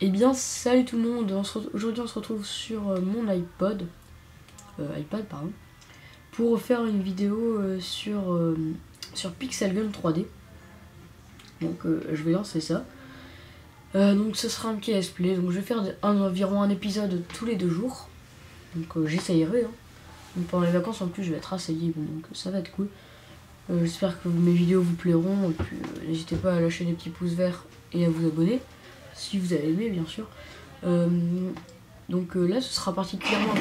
Eh bien salut tout le monde, aujourd'hui on se retrouve sur mon iPad pardon, pour faire une vidéo sur Pixel Gun 3D. Donc je vais lancer ça. Donc ce sera un petit let's play, donc je vais faire environ un épisode tous les 2 jours. Donc j'essayerai. Donc pendant les vacances en plus je vais être assez libre, donc ça va être cool. J'espère que mes vidéos vous plairont, et puis n'hésitez pas à lâcher des petits pouces verts et à vous abonner si vous avez aimé bien sûr. Donc là ce sera particulièrement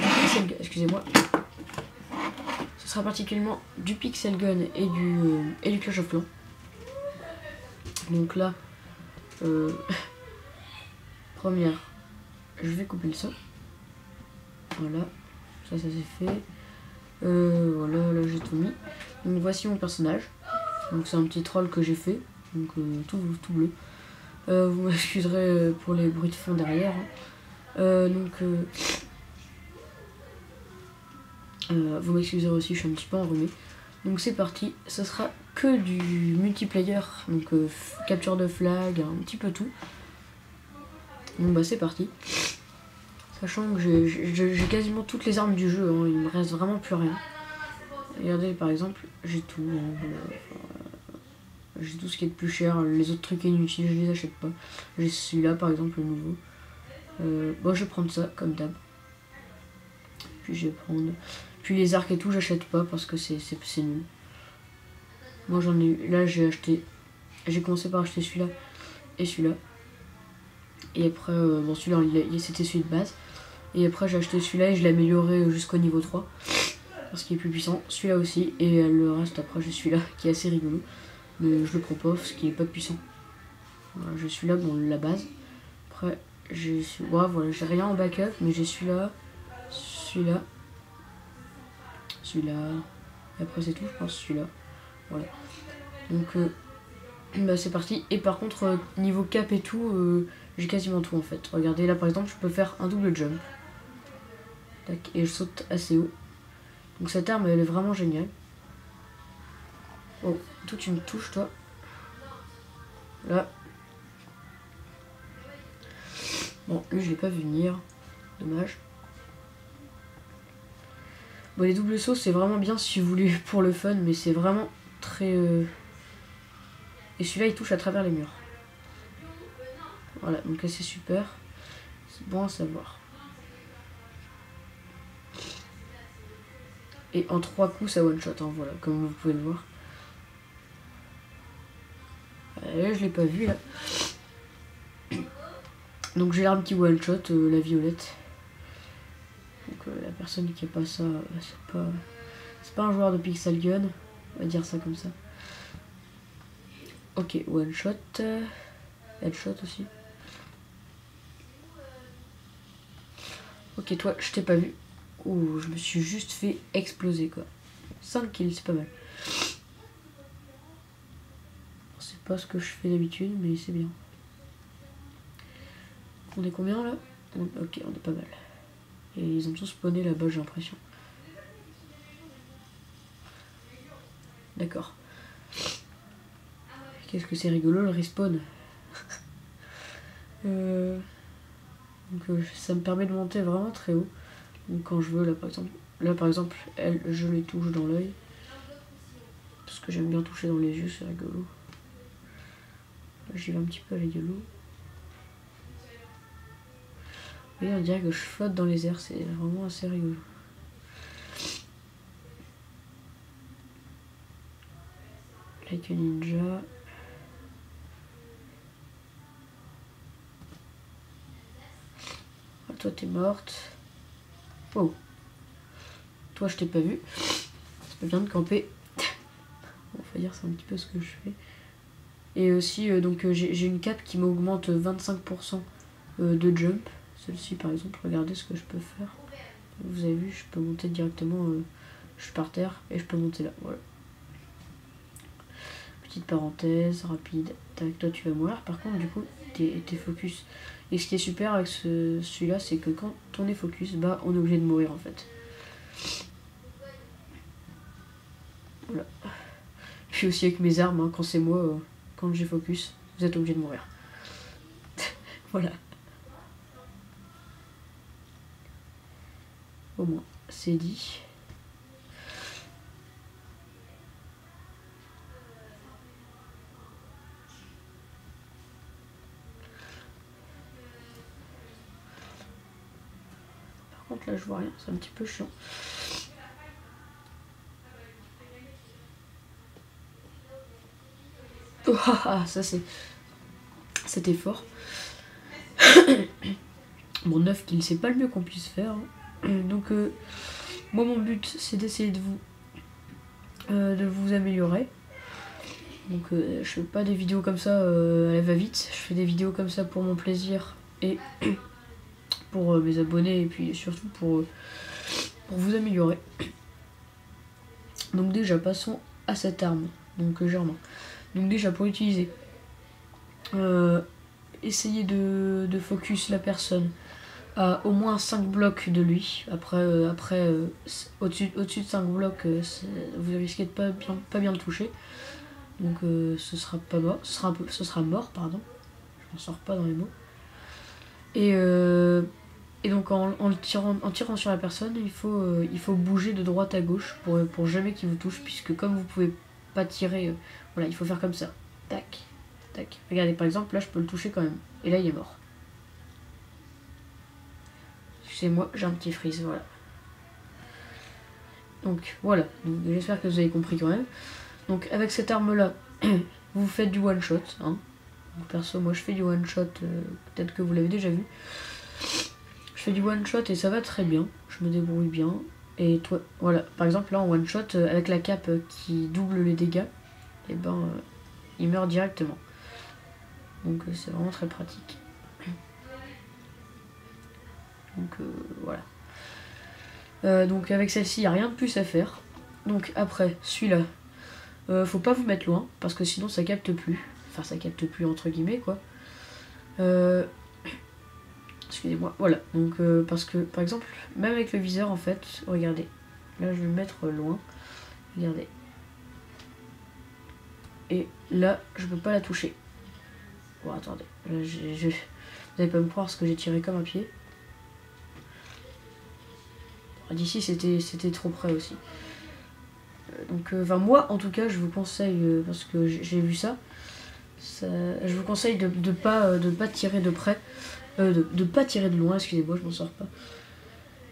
ce sera particulièrement du Pixel Gun et du Clash of Clans. Donc là première, je vais couper le son. Voilà, ça c'est fait. Voilà, là j'ai tout mis. Donc voici mon personnage. Donc c'est un petit troll que j'ai fait. Donc tout bleu. Vous m'excuserez pour les bruits de fond derrière. Vous m'excuserez aussi, je suis un petit peu enrhumé. Donc c'est parti, ce sera que du multiplayer, donc capture de flag, un petit peu tout. Donc bah c'est parti. Sachant que j'ai quasiment toutes les armes du jeu, il me reste vraiment plus rien. Regardez par exemple, j'ai tout. J'ai tout ce qui est de plus cher, les autres trucs inutiles je les achète pas. J'ai celui-là par exemple, le nouveau. Bon, je vais prendre ça comme d'hab. Puis je vais prendre. Puis les arcs et tout, j'achète pas parce que c'est nul. Moi j'en ai eu. Là j'ai acheté. J'ai commencé par acheter celui-là et celui-là. Et après, bon celui-là c'était celui de base. Et après j'ai acheté celui-là et je l'ai amélioré jusqu'au niveau 3. Parce qu'il est plus puissant. Celui-là aussi. Et le reste après j'ai celui-là qui est assez rigolo. Mais je le prends pas parce qu'il est pas puissant. Voilà, j'ai celui-là, bon la base. Après j'ai celui-là. Voilà, j'ai rien en backup, mais j'ai celui-là. Celui-là. Celui-là. Et après c'est tout, je pense, celui-là. Voilà. Donc bah c'est parti. Et par contre niveau cap et tout, j'ai quasiment tout en fait. Regardez là par exemple je peux faire un double jump. Tac, et je saute assez haut. Donc cette arme elle est vraiment géniale. Oh, toi tu me touches toi. Là. Bon, lui je l'ai pas vu venir. Dommage. Bon, les doubles sauts c'est vraiment bien si vous voulez pour le fun, mais c'est vraiment très... Et celui-là il touche à travers les murs. Voilà, donc là c'est super. C'est bon à savoir. Et en 3 coups ça one shot, voilà, comme vous pouvez le voir. Là je l'ai pas vu là. Donc j'ai l'arme qui one shot, la violette. Donc la personne qui a pas ça, c'est pas un joueur de Pixel Gun, on va dire ça comme ça. Ok, one shot, headshot aussi. Ok, toi je t'ai pas vu. Ouh, je me suis juste fait exploser quoi. 5 kills, c'est pas mal. C'est pas ce que je fais d'habitude, mais c'est bien. On est combien là? Ok, on est pas mal. Et ils ont tous spawné là-bas, j'ai l'impression. D'accord. Qu'est-ce que c'est rigolo le respawn. Donc ça me permet de monter vraiment très haut. Donc quand je veux, là par exemple, elle, je les touche dans l'œil. Parce que j'aime bien toucher dans les yeux, c'est rigolo. Là j'y vais un petit peu à la yellow. Vous voyez, on dirait que je flotte dans les airs, c'est vraiment assez rigolo. Like a ninja. Ah, toi t'es morte. Oh. Toi je t'ai pas vu. C'est pas bien de camper. Bon, faut dire c'est un petit peu ce que je fais. Et aussi donc j'ai une cape qui m'augmente 25% de jump. Celle-ci par exemple, regardez ce que je peux faire. Vous avez vu, je peux monter directement, je suis par terre et je peux monter là, voilà. Petite parenthèse, rapide. Tac, toi tu vas mourir, par contre du coup t'es focus. Et ce qui est super avec celui-là, c'est que quand on est focus, bah on est obligé de mourir en fait. Voilà. Puis aussi avec mes armes, quand c'est moi, quand j'ai focus, vous êtes obligé de mourir. Voilà. au moins, c'est dit. Par contre là je vois rien, c'est un petit peu chiant. Oh, ça c'était fort. Bon, 9 kills, c'est pas le mieux qu'on puisse faire. Donc, moi, mon but, c'est d'essayer de vous améliorer. Donc, je fais pas des vidéos comme ça à la va-vite. Je fais des vidéos comme ça pour mon plaisir et pour mes abonnés et puis surtout pour vous améliorer. Donc, déjà, passons à cette arme. Donc, Germain. Donc, déjà, pour l'utiliser, essayez de focus la personne à au moins 5 blocs de lui. Après, au-dessus de 5 blocs, vous risquez de pas bien le toucher. Donc ce sera pas mort. Ce sera mort, pardon. Je m'en sors pas dans les mots. Et donc en tirant sur la personne, il faut bouger de droite à gauche pour jamais qu'il vous touche, puisque comme vous pouvez pas tirer, voilà, il faut faire comme ça. Tac, tac. Regardez, par exemple, là je peux le toucher quand même. Et là il est mort. Excusez-moi, j'ai un petit freeze, voilà. Donc voilà, j'espère que vous avez compris quand même. Donc avec cette arme là, vous faites du one shot. Hein. Donc, perso, moi je fais du one shot, peut-être que vous l'avez déjà vu. Je fais du one shot et ça va très bien, je me débrouille bien. Et toi, voilà, par exemple là en one shot, avec la cape qui double les dégâts, et ben il meurt directement. Donc c'est vraiment très pratique. Donc voilà. Donc avec celle-ci, il n'y a rien de plus à faire. Donc après, celui-là, faut pas vous mettre loin, parce que sinon ça capte plus. Enfin ça capte plus entre guillemets quoi. Excusez-moi, voilà. Donc parce que par exemple, même avec le viseur en fait, regardez. Là je vais me mettre loin. Regardez. Et là, je peux pas la toucher. Bon attendez. Là, vous allez pas me croire ce que j'ai tiré comme un pied. D'ici c'était trop près aussi. Donc moi en tout cas je vous conseille, parce que j'ai vu ça, je vous conseille de pas tirer de près, de pas tirer de loin, excusez-moi je m'en sors pas,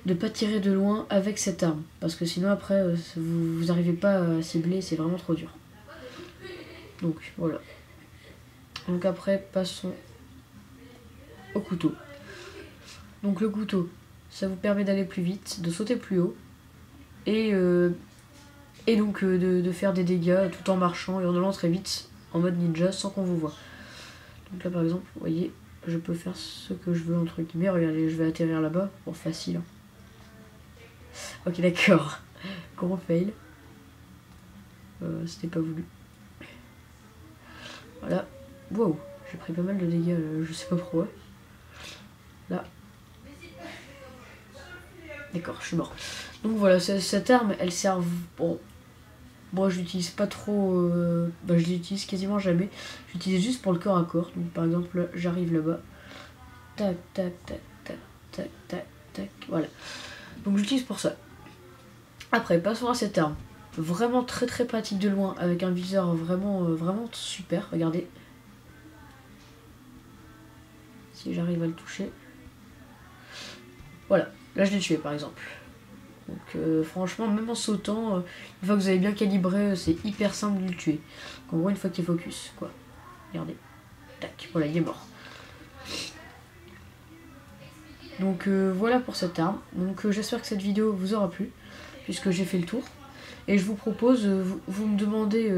de pas tirer de loin avec cette arme, parce que sinon après vous n'arrivez pas à cibler, c'est vraiment trop dur. Donc voilà. Donc après passons au couteau. Donc le couteau, ça vous permet d'aller plus vite, de sauter plus haut, et donc de faire des dégâts tout en marchant et en allant très vite en mode ninja sans qu'on vous voit. Donc là par exemple, vous voyez, je peux faire ce que je veux entre guillemets. Regardez, je vais atterrir là-bas. Bon, facile. Hein. Ok, d'accord. Gros fail. C'était pas voulu. Voilà. Wow, j'ai pris pas mal de dégâts, je sais pas pourquoi. Là. D'accord, je suis mort. Donc voilà, cette arme, elle sert... Bon, moi je l'utilise pas trop... je l'utilise quasiment jamais. J'utilise juste pour le corps à corps. Donc par exemple, là, j'arrive là-bas. Tac, tac, tac, tac, tac, tac, tac. Voilà. Donc j'utilise pour ça. Après, passons à cette arme. Vraiment très très pratique de loin. Avec un viseur vraiment, vraiment super. Regardez. Si j'arrive à le toucher. Voilà. Là je l'ai tué par exemple. Donc franchement, même en sautant, une fois que vous avez bien calibré, c'est hyper simple de le tuer. Donc, en gros, une fois qu'il est focus, quoi. Regardez. Tac, voilà, il est mort. Donc voilà pour cette arme. Donc j'espère que cette vidéo vous aura plu, puisque j'ai fait le tour. Et je vous propose, vous me demandez...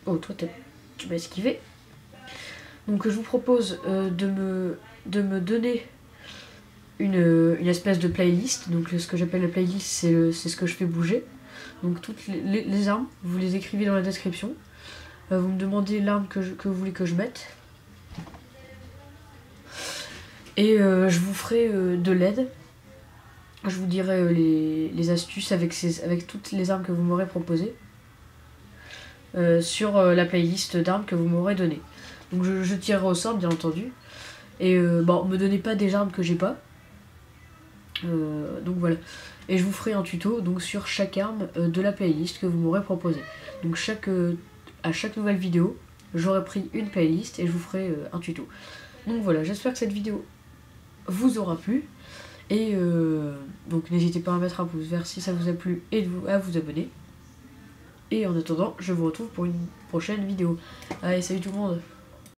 Oh, toi, tu m'as esquivé. Donc je vous propose de me donner une espèce de playlist. Donc ce que j'appelle la playlist, c'est ce que je fais bouger. Donc toutes les armes, vous les écrivez dans la description. Vous me demandez l'arme que vous voulez que je mette. Et je vous ferai de l'aide. Je vous dirai les astuces avec toutes les armes que vous m'aurez proposées. Sur la playlist d'armes que vous m'aurez donnée. Donc je tirerai au sort bien entendu. Et bon, me donnez pas des armes que j'ai pas. Donc voilà. Et je vous ferai un tuto donc sur chaque arme de la playlist que vous m'aurez proposé. Donc à chaque nouvelle vidéo, j'aurai pris une playlist et je vous ferai un tuto. Donc voilà, j'espère que cette vidéo vous aura plu. Et donc n'hésitez pas à mettre un pouce vert si ça vous a plu et à vous abonner. Et en attendant, je vous retrouve pour une prochaine vidéo. Allez, salut tout le monde!